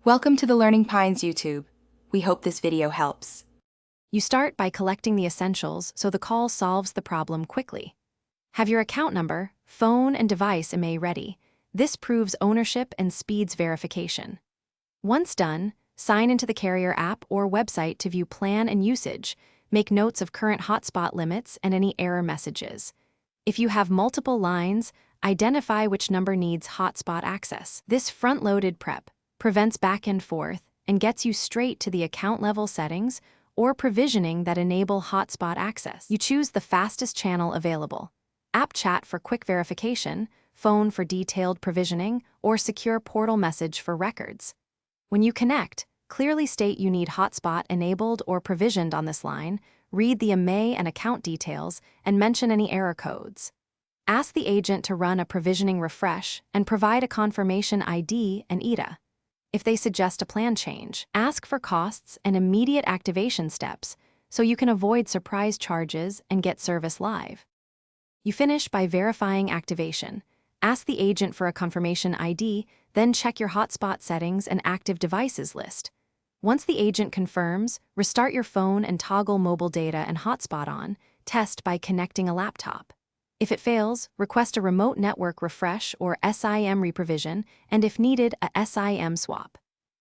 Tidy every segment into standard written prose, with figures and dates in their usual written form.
Welcome to the Learning Pines YouTube. We hope this video helps. You start by collecting the essentials so the call solves the problem quickly. Have your account number, phone, and device IMEI ready. This proves ownership and speeds verification. Once done, sign into the carrier app or website to view plan and usage. Make notes of current hotspot limits and any error messages. If you have multiple lines, identify which number needs hotspot access. This front-loaded prep prevents back and forth and gets you straight to the account-level settings or provisioning that enable hotspot access. You choose the fastest channel available. App chat for quick verification, phone for detailed provisioning, or secure portal message for records. When you connect, clearly state you need hotspot enabled or provisioned on this line, read the IMEI and account details, and mention any error codes. Ask the agent to run a provisioning refresh and provide a confirmation ID and ETA. If they suggest a plan change, ask for costs and immediate activation steps so you can avoid surprise charges and get service live. You finish by verifying activation. Ask the agent for a confirmation ID, then check your hotspot settings and active devices list. Once the agent confirms, restart your phone and toggle mobile data and hotspot on. Test by connecting a laptop. If it fails, request a remote network refresh or SIM reprovision, and if needed, a SIM swap.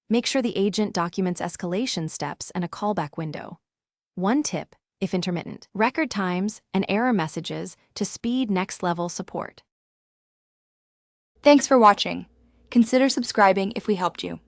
Make sure the agent documents escalation steps and a callback window. One tip, if intermittent, record times and error messages to speed next-level support. Thanks for watching. Consider subscribing if we helped you.